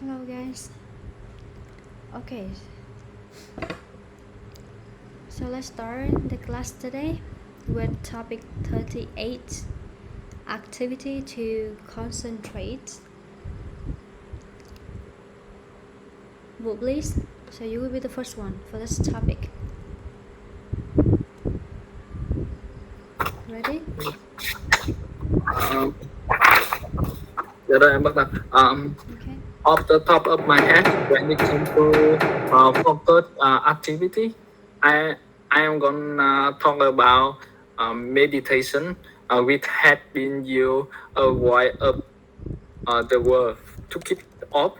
Hello guys. Okay, so let's start the class today with topic 38, activity to concentrate. Buổi, please. So you will be the first one for this topic. Ready? Dạ rồi em bắt đầu. Okay. Off the top of my head, when it comes to focus activity, I am gonna talk about meditation, which had been used a while of the world. To kick off,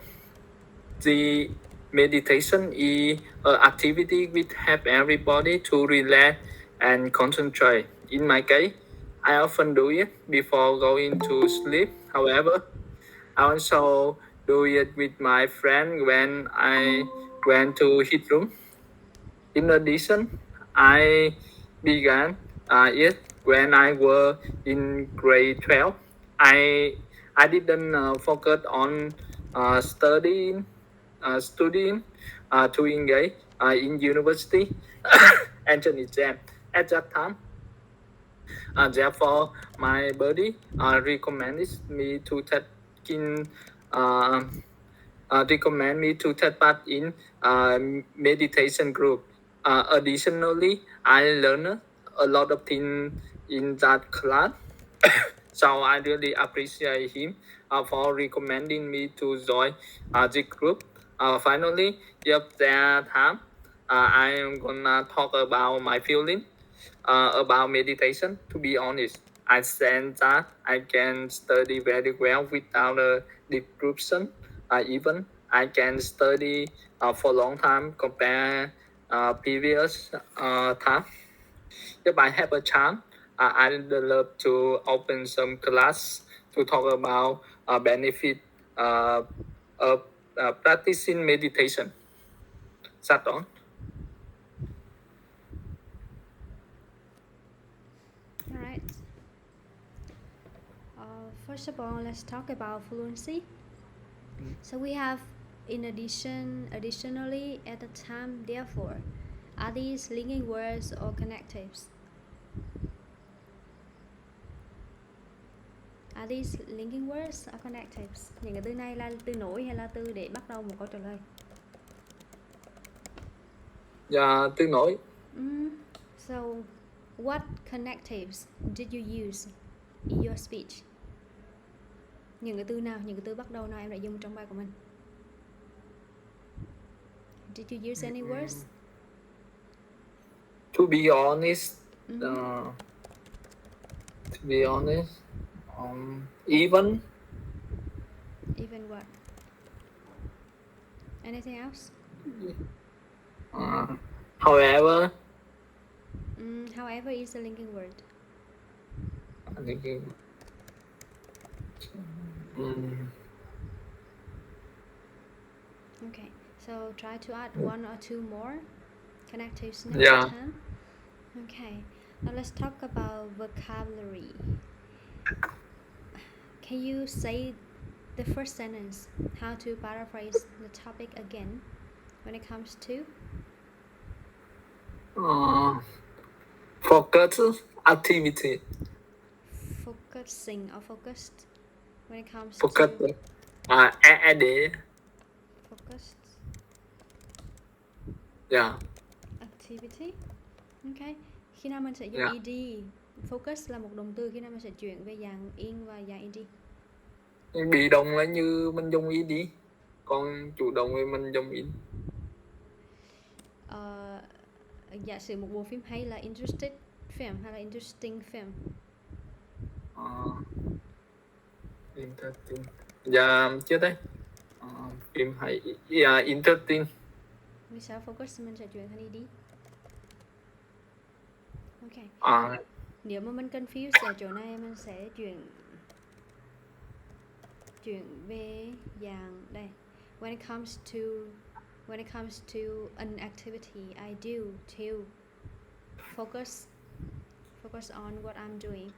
the meditation is an activity which help everybody to relax and concentrate. In my case, I often do it before going to sleep. However, I also do it with my friend when I went to his room. In addition, I began it when I was in grade 12. I didn't focus on studying to engage in university entrance exam at that time. Therefore, my body recommended me to take in uh, recommend me to take part in meditation group. Additionally, I learned a lot of things in that class. So I really appreciate him for recommending me to join the group. Finally, if there time, I am gonna talk about my feeling about meditation. To be honest, I said that I can study very well without a disruption. Even I can study for a long time compared previous time. If I have a chance, I'd love to open some class to talk about benefit of practicing meditation. Start on. All right. First of all, let's talk about fluency. So we have additionally, at the time, therefore. Are these linking words or connectives? Are these linking words or connectives? Những cái từ này là từ nối hay là từ để bắt đầu một câu trả lời? Dạ, từ nối. So, what connectives did you use in your speech? Những cái từ nào, những cái từ bắt đầu nào em đã dùng trong bài của mình? Did you use any words? To be honest, even Even what? Anything else? however, However is a linking word. Okay, so try to add one or two more connectives next time. Okay, now let's talk about vocabulary. Can you say the first sentence? How to paraphrase the topic again when it comes to focus activity. Focusing or focused when it comes Focus. to focused. Yeah. Activity. Okay. Khi nào mình sẽ dùng ed? Focus là một động từ, khi nào mình sẽ chuyển về dạng in và dạng ed? Bị động là như mình dùng ed, còn chủ động thì mình dùng in. Giả sử một bộ phim hay là interested film hay là interesting film? Interesting. Dạ, chưa đấy. Phim hay. Yeah, interesting. Vì sao focus mình sẽ chuyển thành ed? Ok. Nếu mà mình confuse ở chỗ này, mình sẽ chuyển về dạng đây. When it comes to an activity I do to focus on what I'm doing.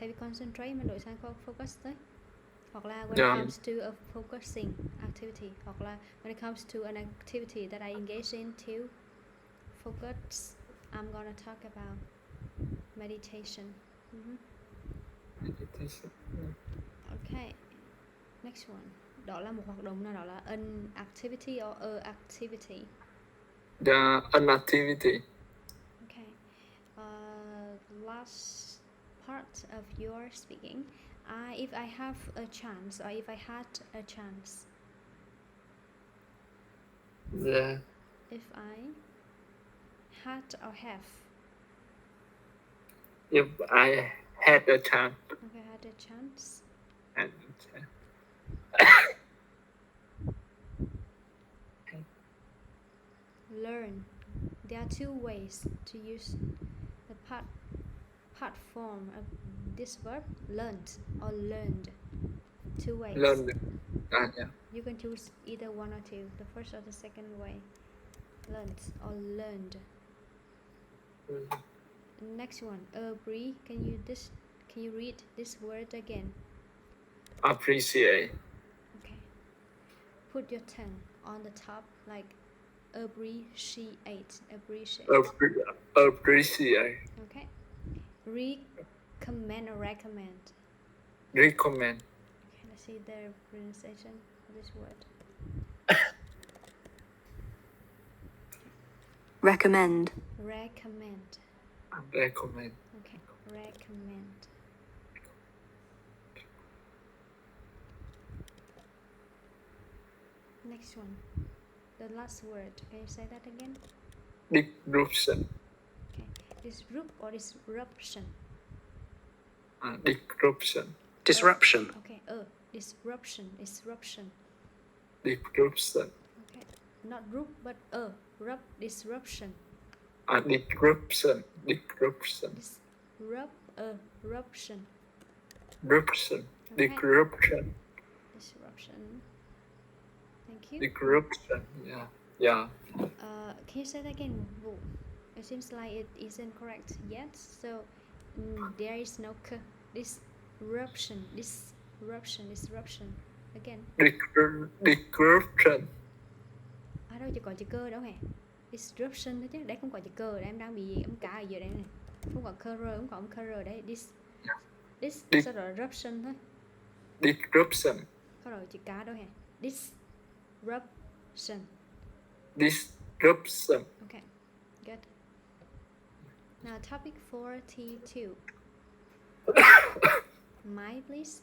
Thay vì concentrate mình đổi sang focus đấy. hoặc là when Yeah. it comes to a focusing activity, hoặc là when it comes to an activity that I engage in to focus, I'm gonna talk about meditation. Meditation. Okay, next one. Đó là một hoạt động nào đó là an activity or a activity. An activity. Okay. Last part of your speaking. If I have a chance, or if I had a chance. Yeah. If I had or have. If I had a chance. Okay, had a chance. Had a chance. Learn. There are two ways to use the part form of this verb, learned or learned. Two ways. Learned. Yeah. You can choose either one or two, the first or the second way. Learned or learned. Next one, Brie, can you read this word again? Appreciate. Okay. Put your tongue on the top like appreciate. Appreciate. Okay. Recommend or recommend. Recommend. Okay, let's see the pronunciation of this word. Recommend. Recommend. Recommend. Okay, recommend. Next one. The last word. Can you say that again? Disruption. Okay. Disrupt or disruption? Disruption. Disruption. Okay. Disruption. Disruption. Okay. Not rup, but disruption. Disruption. Disruption. Disruption. Okay. Disruption. Disruption. Thank you. Disruption. Yeah. Can you say that again? Whoa. It seems like it isn't correct yet. So there is no k. Disruption. Again. Disruption. À đâu chỉ có chữ cơ đâu hả? Disruption thôi chứ. Đấy không có chữ cơ. Đấy, em đang bị âm cá ở dưới đây này. Không có cơ r, không có âm cơ r đấy. Sau đó là ruption thôi. Disruption. Không có chữ cá đâu hả? Disruption. Okay, good. Now topic 42. My, please.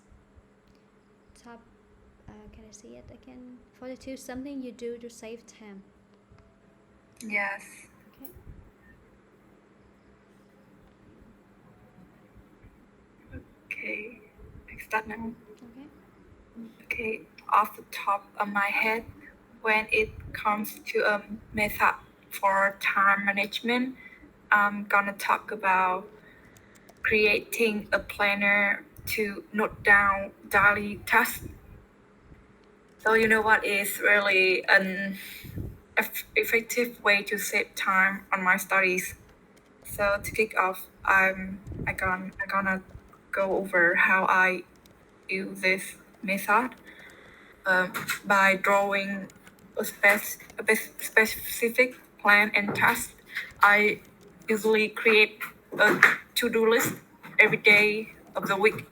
Can I see it again? 42. Something you do to save time. Yes. Okay. Okay. I start now. Okay. Okay. Off the top of my head, when it comes to a method for time management, I'm gonna talk about creating a planner to note down daily tasks. So you know what is really an effective way to save time on my studies. So to kick off, I'm gonna go over how I use this method by drawing a specific plan and task. I usually create a to-do list every day of the week,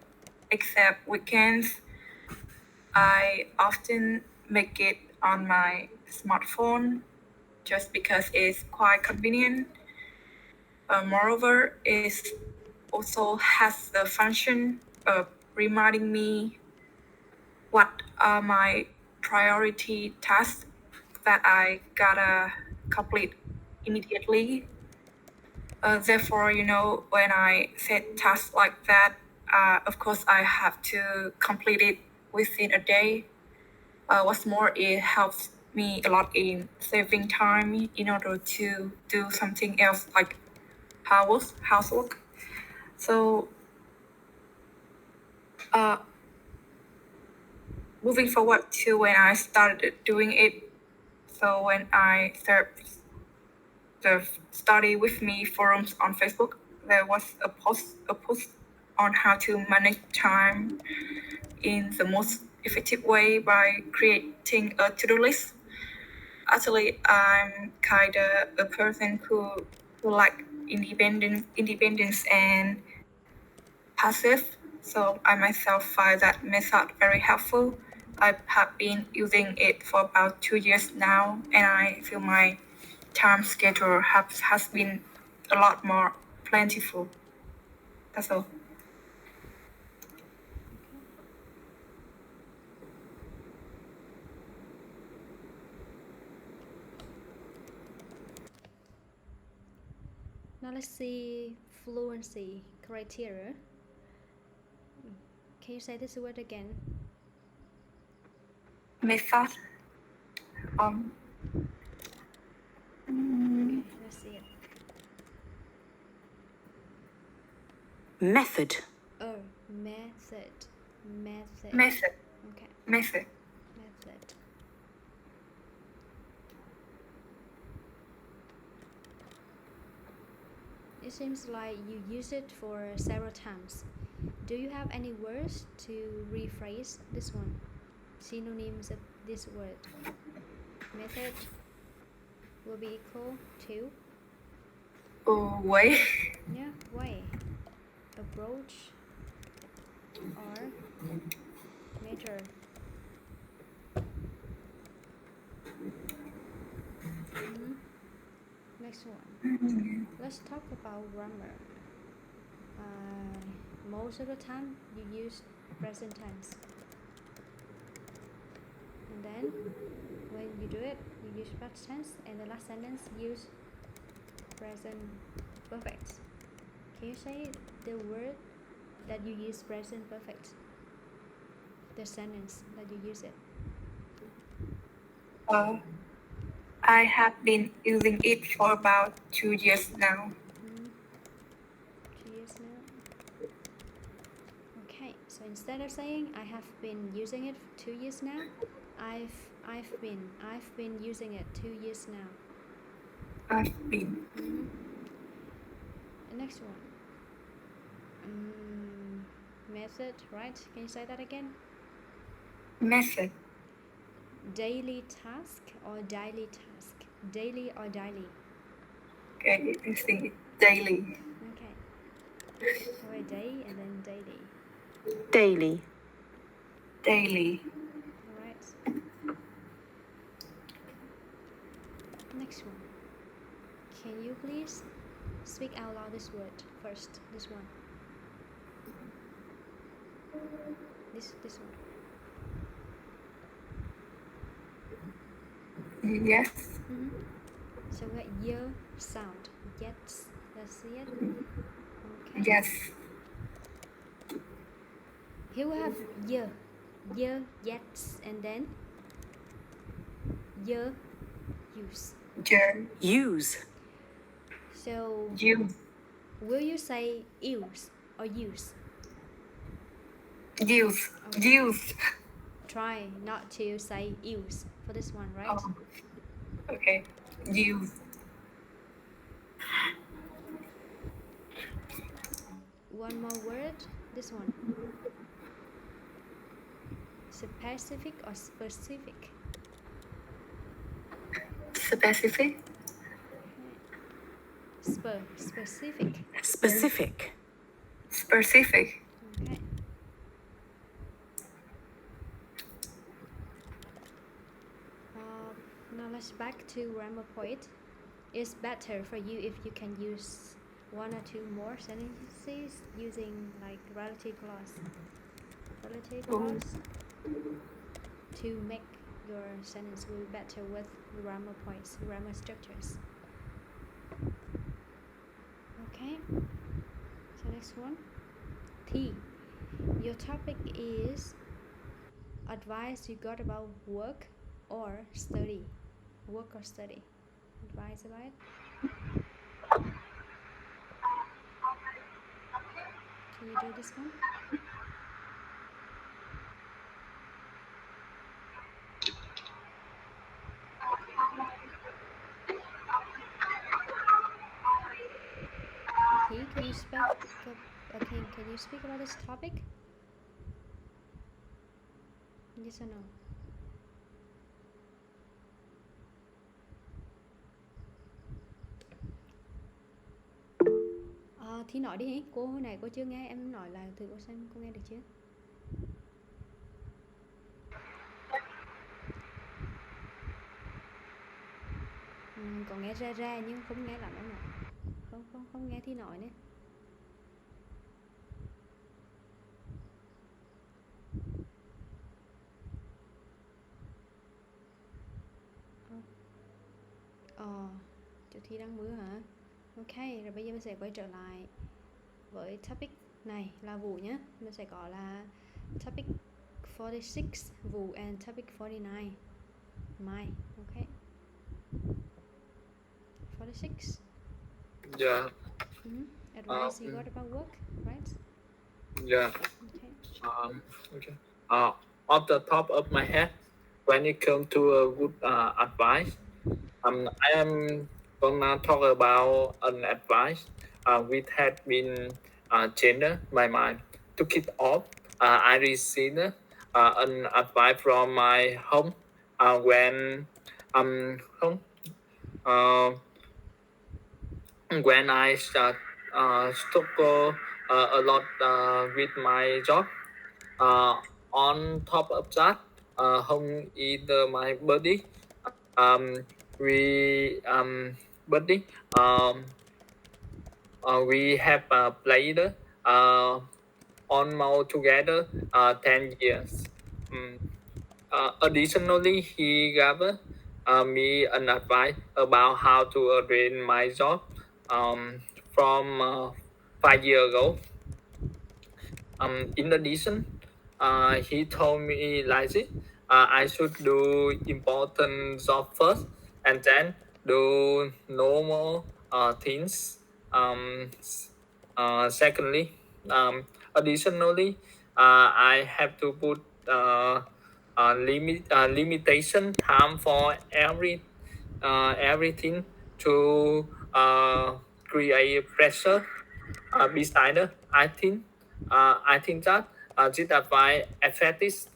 except weekends. I often make it on my smartphone just because it's quite convenient. Moreover, it also has the function of reminding me what are my priority tasks that I gotta complete immediately. Therefore, when I set tasks like that, of course, I have to complete it within a day. What's more, it helps me a lot in saving time in order to do something else like housework. So, moving forward to when I started doing it, so when I started the Study With Me forums on Facebook, there was a post on how to manage time in the most effective way by creating a to-do list. Actually, I'm kind of a person who like independence and passive. So I myself find that method very helpful. I have been using it for about 2 years now, and I feel my time schedule has been a lot more plentiful. That's all. Now let's see fluency criteria. Can you say this word again? Method. Okay, let's see it. Method. Oh, method. Method. Okay, Method. method. It seems like you use it for several times. Do you have any words to rephrase this one? Synonyms of this word. Method will be equal to Way. yeah, way, approach, or measure. Next one. Let's talk about grammar. Most of the time you use present tense, and then when you do it you use past tense, and the last sentence use present perfect. Can you say the word that you use present perfect? The sentence that you use it. I have been using it for about 2 years now. 2 years now. Okay, so instead of saying I have been using it for 2 years now, I've been using it 2 years now. I've been. The next one. Method, right? Can you say that again? Method. Daily task or daily task? Daily or daily? Okay, I think daily. Okay. So a day and then daily. Daily. Daily. Alright. Next one. Can you please speak out loud this word first? This one. This one. Yes. So we got y sound. Yes. Let's see it. Okay. Yes. Here we have y, yes, and then y, use. Use. So Use. will you say use or use? Use. Okay. Use. Try not to say use for this one, right? Oh. Okay. Use. One more word. This one. Specific or specific? Specific. Specific. Specific. Specific. Okay. Now let's back to grammar point. It's better for you if you can use one or two more sentences using like relative clause. To make your sentence will be better with grammar points, grammar structures. Okay. So next one. T. Your topic is advice you got about work or study. Work or study. Advice about it. Can you do this one? Okay, can you speak about this topic? Yes or no? Thì nói đi, cô hồi nãy cô chưa nghe em nói lại thử cô xem cô nghe được chưa? Có nghe ra ra nhưng không nghe lắm em ạ. Không nghe thì nói nữa. Chỗ thi đang mưa hả? Ok, rồi bây giờ mình sẽ quay trở lại với topic này là Vũ nhé. Mình sẽ có là topic 46 Vũ and topic 49 Mai. Ok. 46. Yeah. Advice you got about work, right? Yeah. Okay. Okay. Off the top of my head, when it comes to a good advice, I am gonna talk about an advice which had been changed my mind. To kick off, I received an advice from my home when home when I struggle a lot with my job. On top of that, home is my buddy. We buddy. We have played almost together 10 years. Additionally, he gave me an advice about how to arrange my job from 5 years ago. In addition, he told me like this: I should do important job first, and then do normal things. Secondly, additionally, I have to put limitation time for everything to create pressure. Besides, I think that this advice affects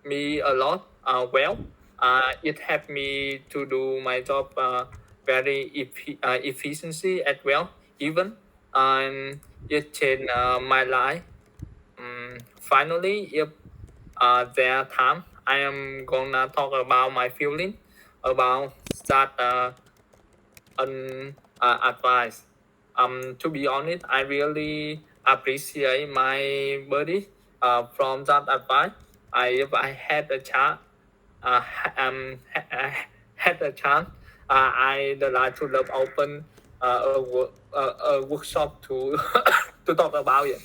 me a lot. It helped me to do my job very efficiency as well. Even it changed my life. Finally, if there are time, I am gonna talk about my feeling about that advice. To be honest, I really appreciate my buddy from that advice. If I had a chance, had a chance, I'd like to love open a workshop to to talk about it.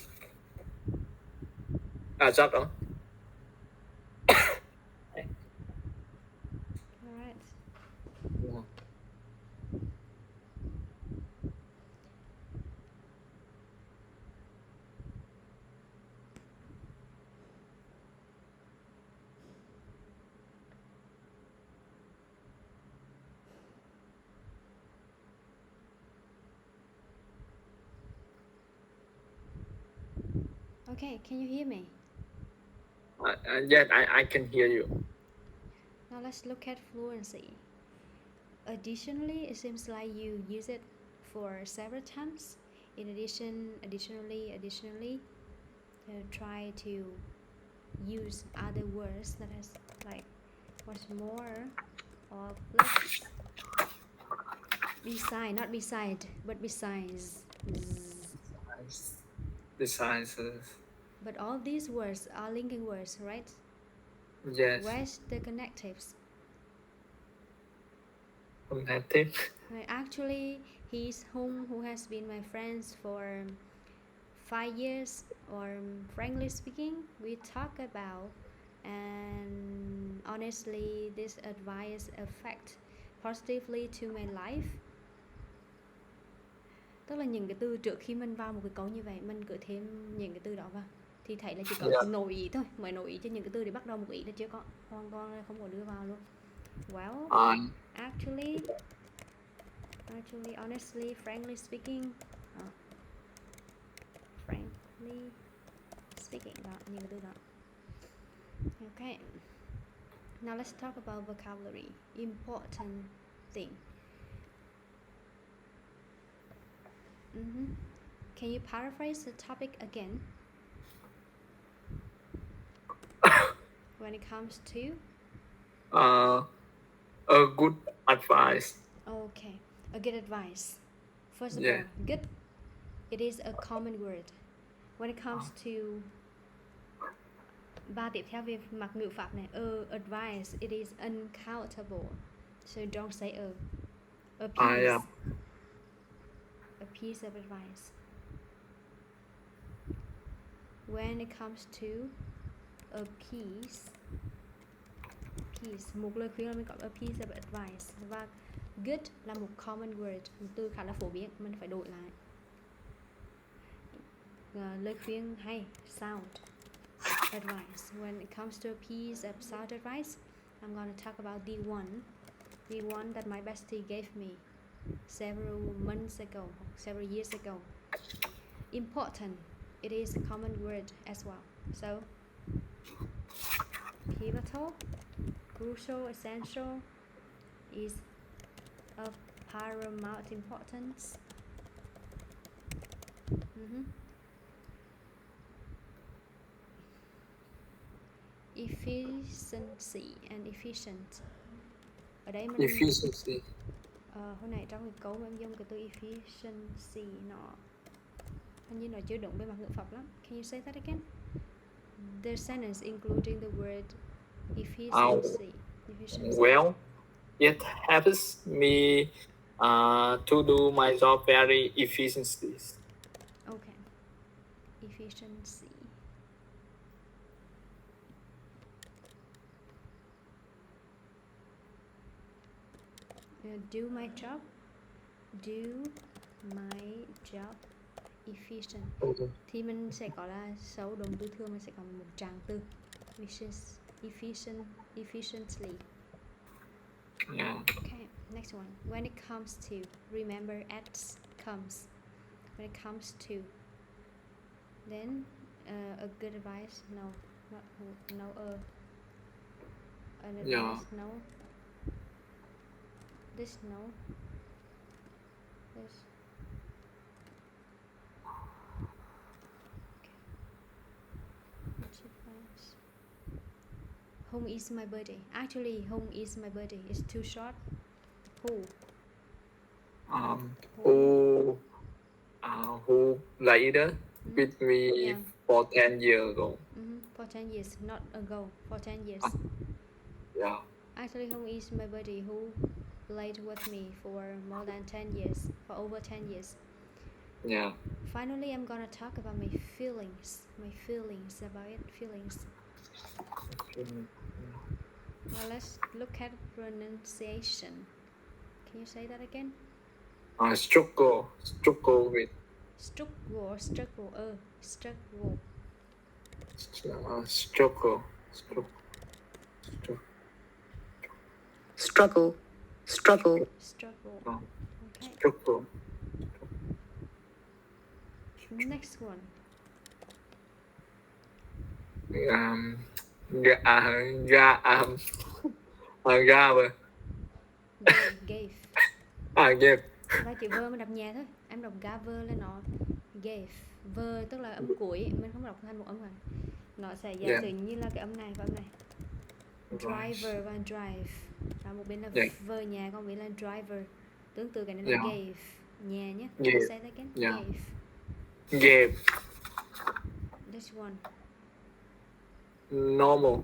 That's all. Alright. Okay, can you hear me? Yes, I can hear you. Now let's look at fluency. Additionally, it seems like you use it for several times. In addition, additionally, try to use other words that has like what's more or less. Beside, not beside, but besides. Besides, But all these words are linking words, right? yes, Where's the connectives? connective. Actually, he's who has been my friends for 5 years, or frankly speaking, we talk about, and honestly, this advice affect positively to my life. Tức là những cái từ trước khi mình vào một cái câu như vậy, mình cứ thêm những cái từ đó vào thì thấy là chỉ có nội ý thôi, mới nội ý cho những cái từ để bắt đầu một ý là chưa có, hoàn toàn không có đưa vào luôn. Well, actually, honestly, frankly speaking, speaking đó, những cái từ đó. Okay. Now let's talk about vocabulary. Important thing. Can you paraphrase the topic again? When it comes to? A good advice. Okay, a good advice. First of Yeah. all, good. It is a common word. When it comes to ba tiếp theo về mặt ngữ pháp này, advice, it is uncountable. So don't say a piece. Yeah. A piece of advice. When it comes to a piece, một lời khuyên là mình có a piece of advice, và good là một common word, một từ khá là phổ biến, mình phải đổi lại. Lời khuyên hay, sound advice. When it comes to a piece of sound advice, I'm going to talk about the one that my bestie gave me several months ago, several years ago. Important, it is a common word as well. So pivotal, crucial, essential, is of paramount importance. Efficiency and efficient. Ở đây mình Efficiency. Hồi nãy trong cái câu em dùng cái từ efficiency, nó hình như nó chưa đúng về mặt ngữ pháp lắm. Can you say that again? The sentence including the word efficiency. Well, it helps me to do my job very efficiently. Okay. Efficiency. Do my job. Do my job efficient. Okay. Thì mình sẽ có là số động từ thường, mình sẽ có một trạng từ which is efficiently. Yeah. Okay, next one. When it comes to, remember at comes. When it comes to, then a good advice, no, not no an advice, Yeah. no. This no. This. Okay. What's advice? Home is my birthday. Actually, home is my birthday. It's too short. Who later with me Yeah. for 10 years ago. For 10 years, not ago. For 10 years. Yeah. Actually, who is my buddy who played with me for more than 10 years, for over 10 years. Yeah. Finally, I'm gonna talk about my feelings about it, feelings. Now let's look at pronunciation. Can you say that again? Struggle with. Struggle or struggle? Struggle. Struggle. Struggle. Struggle. Struggle. Oh. Okay. Struggle. Next one. Gave. Gave. Và chữ verb mình đọc nhẹ thôi. Em đọc gave lên nó gave. Verb tức là âm cuối, mình không đọc thành một âm này. Nó sẽ giả sử như là cái âm này và âm này. Driver và drive. Và một bên là verb nhà, còn một bên là driver. Tương tự cái này là gave. Nhà nhé. Say that again. Gave. This one. Normal.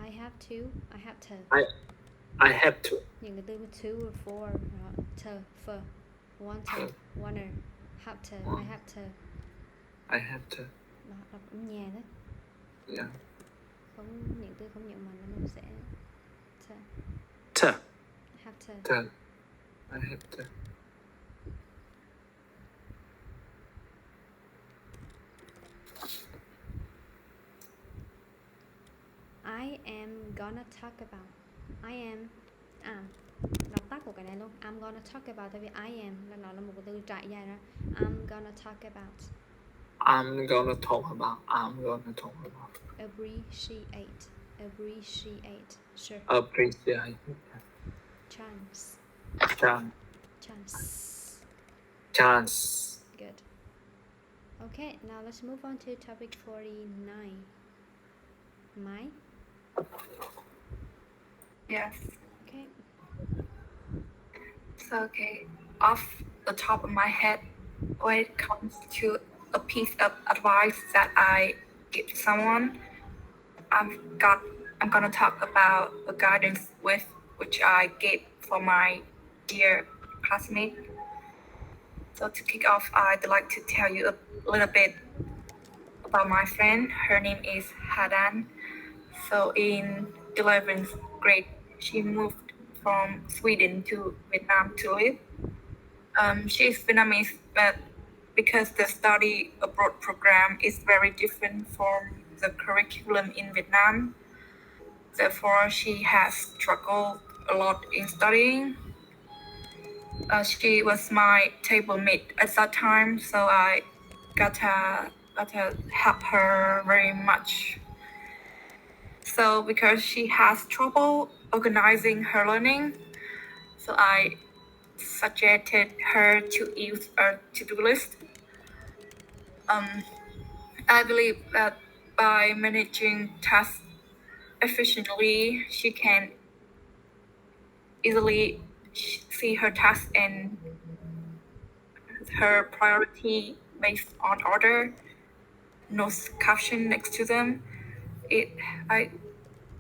I have to. I have to. I have to. Những cái từ to or for, to, for, wanted, wanted, have to, I have to. I have to. Đó, đọc âm nhà đó. Yeah. Không, những từ không nhận mình nó sẽ to. To. I have to. To. I have to. I am gonna talk about. I am. Đọc tắt của cái này luôn. I'm gonna talk about, tại vì I am là nó là một cái từ trải dài ra. I'm gonna talk about. I'm gonna talk about. Appreciate. Sure. Appreciate. Chance. Chance. Good. Okay, now let's move on to topic 49. My. Yes. Okay. So, okay, off the top of my head, when it comes to a piece of advice that I give to someone, I'm gonna talk about the guidance which I gave for my dear classmate. So to kick off, I'd like to tell you a little bit about my friend. Her name is Hadan. So in 11th grade, she moved from Sweden to Vietnam to live. She is Vietnamese, but because the study abroad program is very different from the curriculum in Vietnam, therefore she has struggled a lot in studying. She was my table mate at that time, so I got to help her very much. So because she has trouble organizing her learning, so I suggested her to use a to-do list. I believe that by managing tasks efficiently, she can easily see her tasks and her priority based on order, no caption next to them. I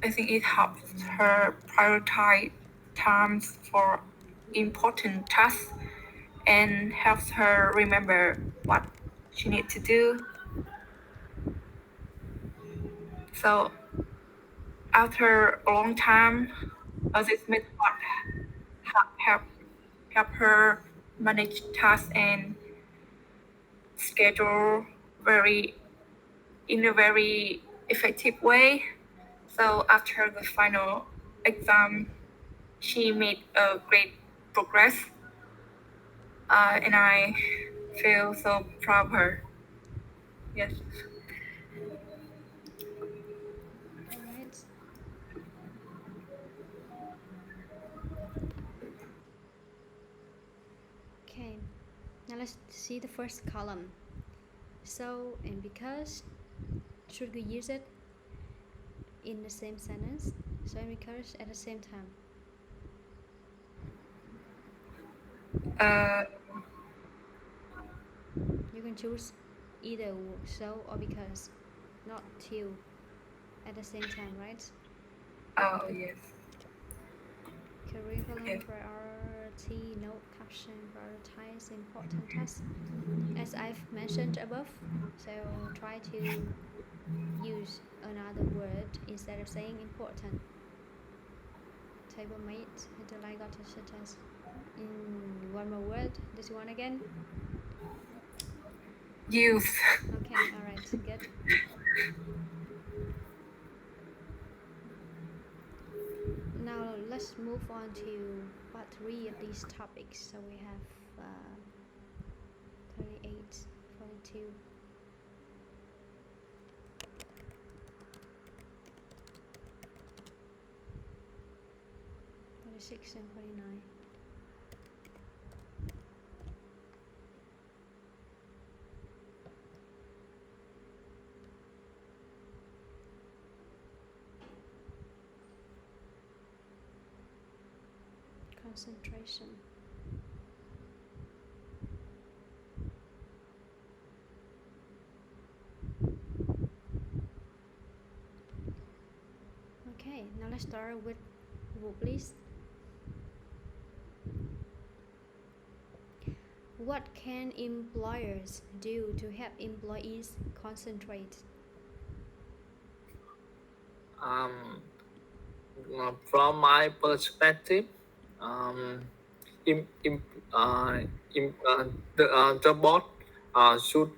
think it helps her prioritize times for important tasks and helps her remember what she needs to do. So after a long time, this method help her manage tasks and schedule in a very effective way. So after the final exam, she made a great progress, and I feel so proud of her. Yes. All right. Okay. Now let's see the first column. So and because, should we use it in the same sentence? So and because at the same time. You can choose either so or because, not till at the same time, right? Oh yes. Curriculum Yes. priority, note caption, prioritize important tasks. As I've mentioned above, so try to use another word instead of saying important. Table mate, interline got such as in one more word. This one again. Youth. Okay, alright, good. Now let's move on to part 3 of these topics. So we have 38, 42. 46 and 49. Concentration. Okay, now let's start with please. What can employers do to help employees concentrate? From my perspective, the boss should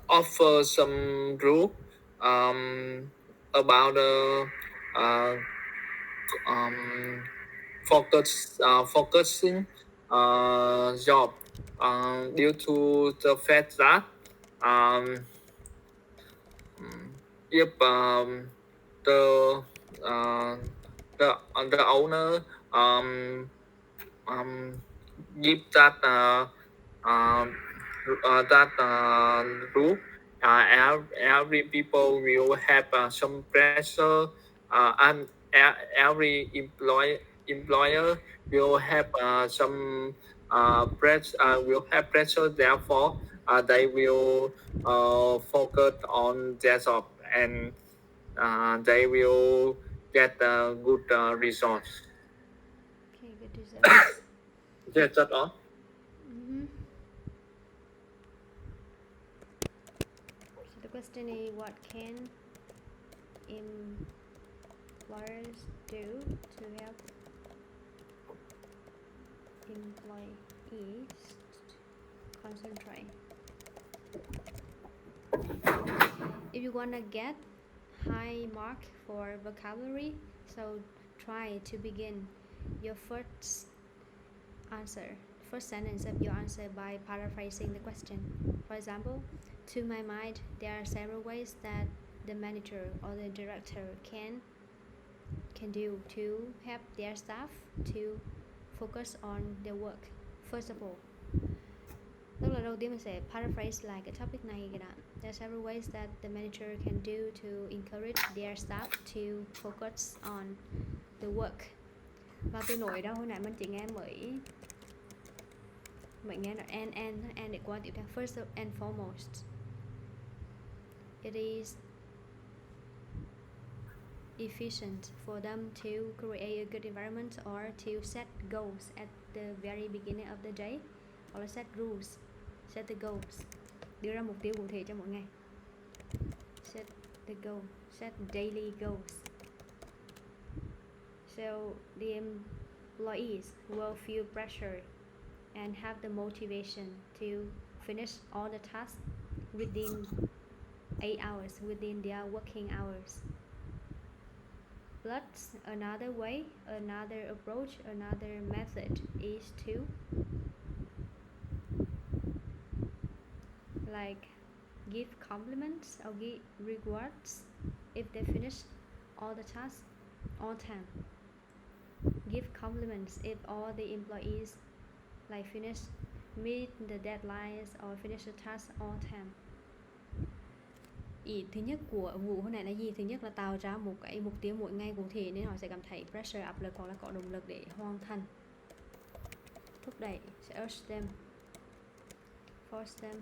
offer some rule about the focusing job due to the fact that if the the owner give that rule, every people will have some pressure, and every employer will have some will have pressure. Therefore, they will focus on their job, and they will get good results. Okay, good results. Yes, that's all. Mm-hmm. So the question is, what can employers do to help employees concentrate? If you want to get high mark for vocabulary, so try to begin your first sentence of your answer by paraphrasing the question. For example, to my mind, there are several ways that the manager or the director can do to help their staff to focus on their work. First of all, tức là đầu tiên mình sẽ paraphrase lại cái topic này cái đã. There are several ways that the manager can do to encourage their staff to focus on the work. Và từ nỗi đâu hồi nãy mình chỉ nghe mới nghe là and để qua tiếp theo. First and foremost, it is efficient for them to create a good environment or to set goals at the very beginning of the day, or set rules, set the goals, đưa ra mục tiêu cụ thể cho mỗi ngày. Set the goal, set daily goals. So the employees will feel pressure and have the motivation to finish all the tasks within 8 hours, within their working hours. But another way, another approach, another method is to like give compliments or give rewards if they finish all the tasks on time. Give compliments if all the employees like meet the deadlines or finish the task on time. Ý thứ nhất của vụ hôm nay là gì? Thứ nhất là tạo ra một cái mục tiêu mỗi ngày cụ thể nên họ sẽ cảm thấy pressure, áp lực hoặc là có động lực để hoàn thành. Thúc đẩy, sẽ urge them, force them,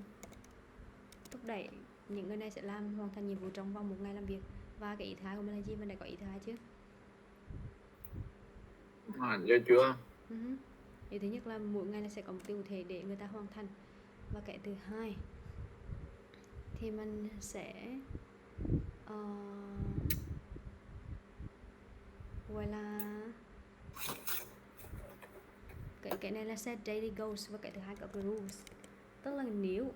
thúc đẩy những người này sẽ hoàn thành nhiệm vụ trong vòng một ngày làm việc. Và cái ý thứ hai của mình là gì? Mình đã có ý thứ hai chưa? Dạ chưa. Ý thứ nhất là mỗi ngày là sẽ có mục tiêu cụ thể để người ta hoàn thành. Và cái thứ hai thì mình sẽ gọi là cái này là set daily goals, và cái thứ hai có cái rules. Tức là nếu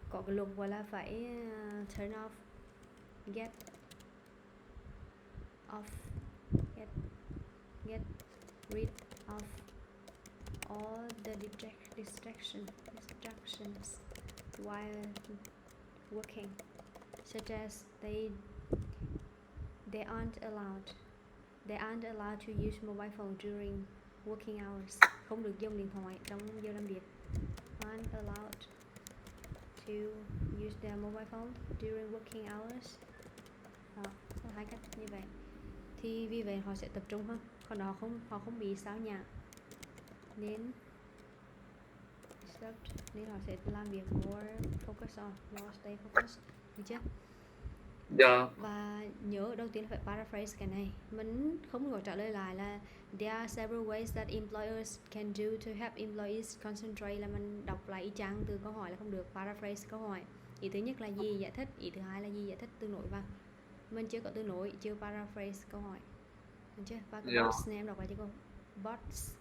có cái luật gọi là phải turn off, get rid of all the distractions while working, such as they aren't allowed to use mobile phone during working hours. Không được dùng điện thoại trong giờ làm việc. Aren't allowed to use their mobile phone during working hours. Có hai cách như vậy. Thì vì vậy họ sẽ tập trung hơn, còn họ không bị sao nhãng nên họ sẽ làm việc more focus on, more stay focused, được chưa? Dạ. Và nhớ đầu tiên là phải paraphrase cái này. Mình không có trả lời lại là there are several ways that employers can do to help employees concentrate, là mình đọc lại y chang từ câu hỏi là không được, paraphrase câu hỏi. Ý thứ nhất là gì? Giải thích. Ý thứ hai là gì? Giải thích tương đối vào. Mình chưa có tương đối, chưa paraphrase câu hỏi, được chưa? Và cái bots này em đọc lại cho cô. Bots.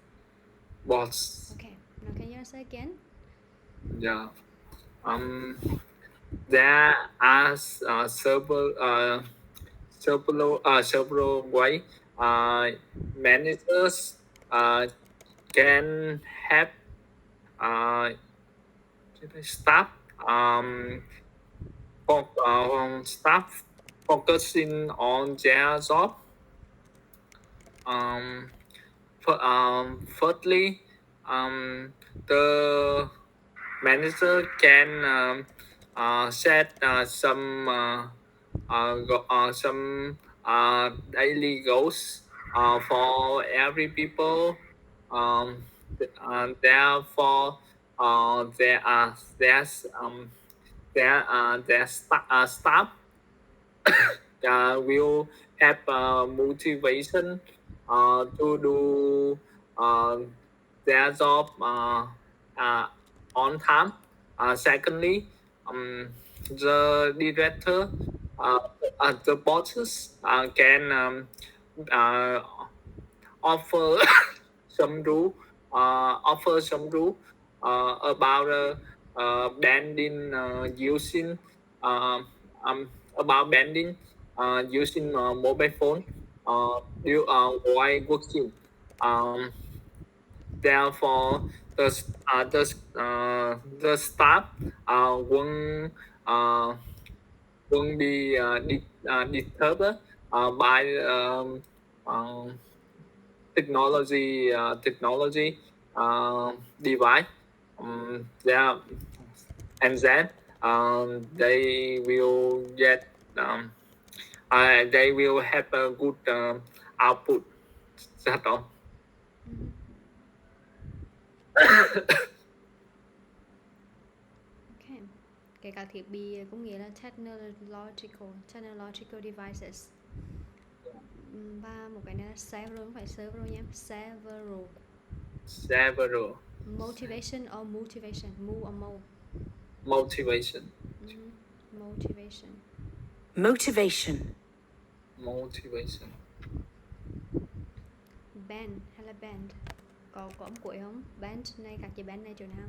Okay. Now can you say again? Yeah. There are several ways managers can have staff staff focusing on their job. Thirdly, the manager can set some daily goals for every people. Therefore, their staff will have motivation to do their job uh, on time. Secondly, the director, uh, the bosses can uh, offer some rule, about banding using uh, about banding using mobile phone while working. Um, Therefore, the staff won't be disturbed by technology device. Yeah, and then they will get they will have a good output. That's all. Okay. Kể cả thiết bị cũng nghĩa là technological devices. Và một cái nữa là several, không phải several nhé, Several. Motivation or motivation, mo or mo. Motivation. Motivation. Motivation. Motivation. Band hay là band? Có âm cuối không? Band này, các chữ band này chỗ nào?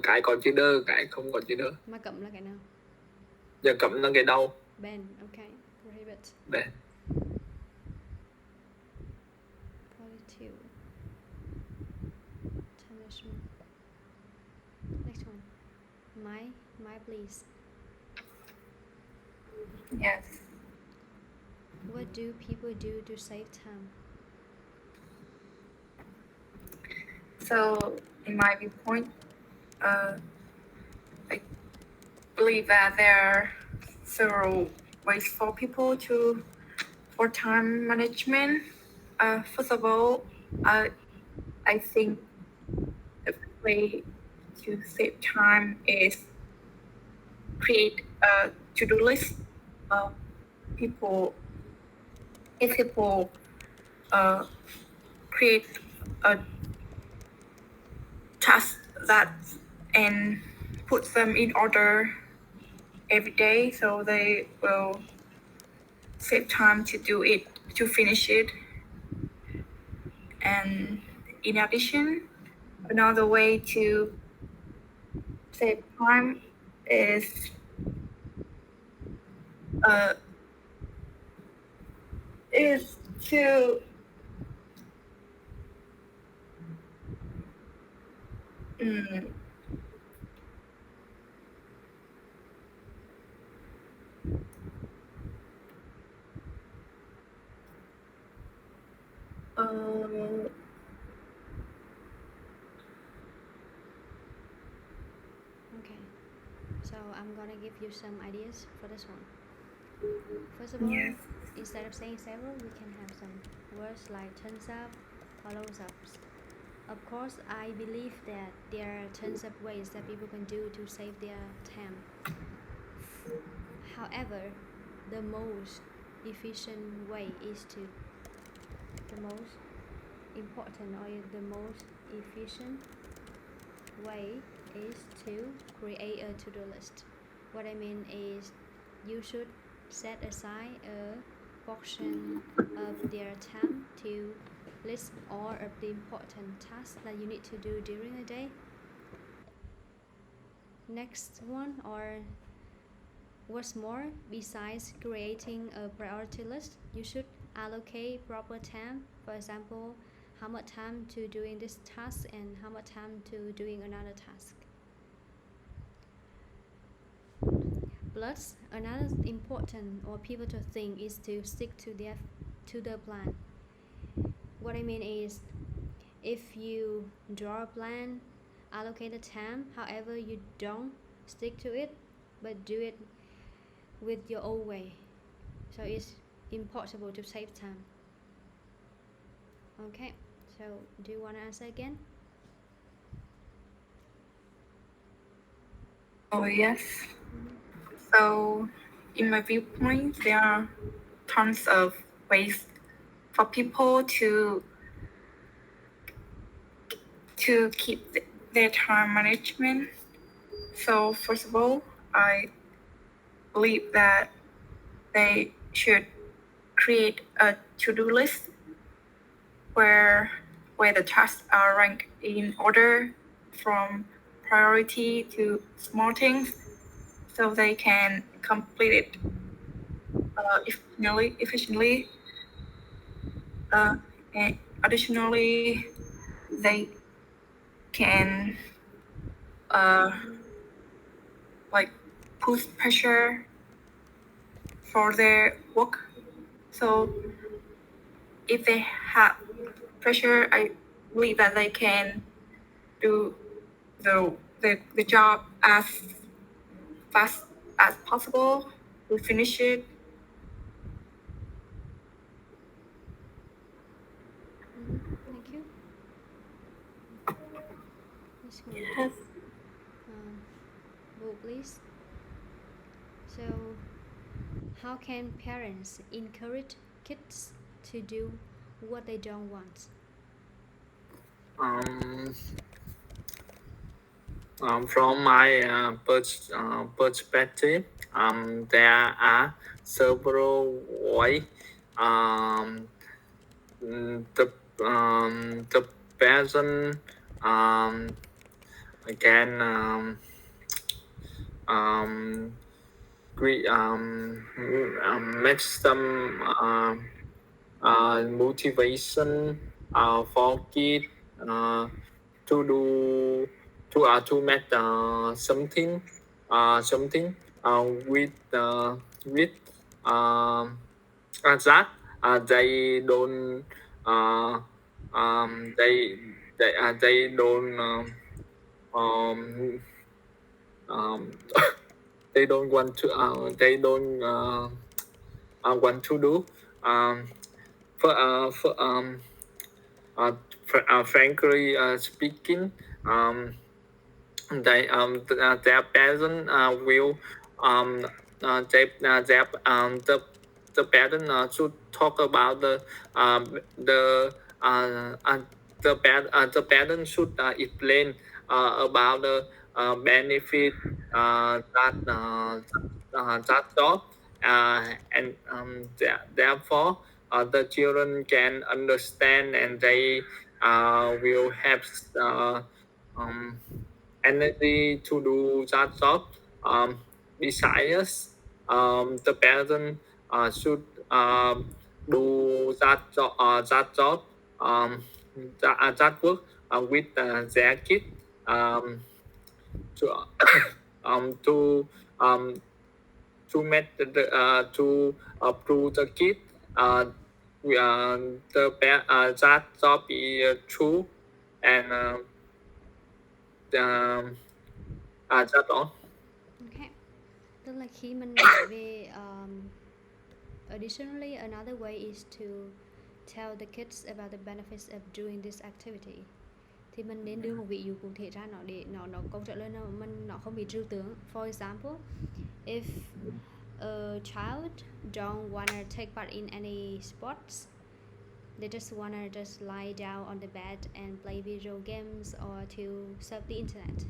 Cái có chữ đơ, cái không có chữ đơ. Mà cấm là cái nào? Giờ cấm là cái đầu. Band, okay. Prohibit. Band. 42. Punishment. Next one. My please. Yes. What do people do to save time? So, in my viewpoint, I believe that there are several ways for people for time management. First of all, I think the way to save time is create a to-do list. People create a task that and put them in order every day, so they will save time to do it, to finish it. And in addition, another way to save time is to Okay. So I'm gonna give you some ideas for this one. First of all, Yes. instead of saying several, we can have some words like turns up, follows up. Of course, I believe that there are tons of ways that people can do to save their time. However, the most efficient way is to the most important or the most efficient way is to create a to-do list. What I mean is you should set aside a portion of their time to list all of the important tasks that you need to do during a day. Next one, or what's more, besides creating a priority list, you should allocate proper time. For example, how much time to doing this task and how much time to doing another task. Plus, another important or pivotal thing is to stick to the plan. What I mean is, if you draw a plan, allocate the time, however you don't stick to it, but do it with your own way, so it's impossible to save time. Okay, so do you want to answer again? Oh, yes. So, in my viewpoint, there are tons of ways for people to keep their time management. So, first of all, I believe that they should create a to-do list where the tasks are ranked in order from priority to small things, so they can complete it efficiently. And additionally, they can put pressure for their work. So if they have pressure, I believe that they can do the job as fast as possible to finish it. Thank you. Let's go. Yes. Bull, please. So, how can parents encourage kids to do what they don't want? From my perspective, there are several ways. The parent can make some motivation for kids to do to make something with that they don't they don't um, they don't want to want to do for frankly speaking, their parents will the parent should talk about the parent should explain about the benefit that job and therefore the children can understand and they will have um, energy to do that job. Besides, the parent should do that job, that work with their kid to to make to approve the kid we that job be true and that's all. Okay. Tức là khi mình nói về additionally, another way is to tell the kids about the benefits of doing this activity. Thì mình nên đưa một ví dụ cụ thể ra nó để nó câu trả lời nó không bị trừu tượng. For example, if a child don't wanna take part in any sports, they just wanna just lie down on the bed and play video games or to surf the internet,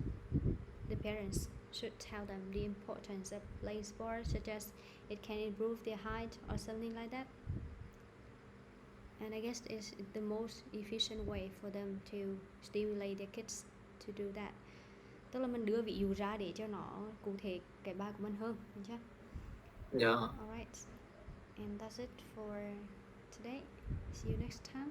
the parents should tell them the importance of playing sports, such as it can improve their height or something like that. And I guess it's the most efficient way for them to stimulate their kids to do that. Tức là mình đưa ví dụ ra để cho nó cụ thể cái bài của mình hơn, được chưa? Yeah. Alright, and that's it for today. See you next time.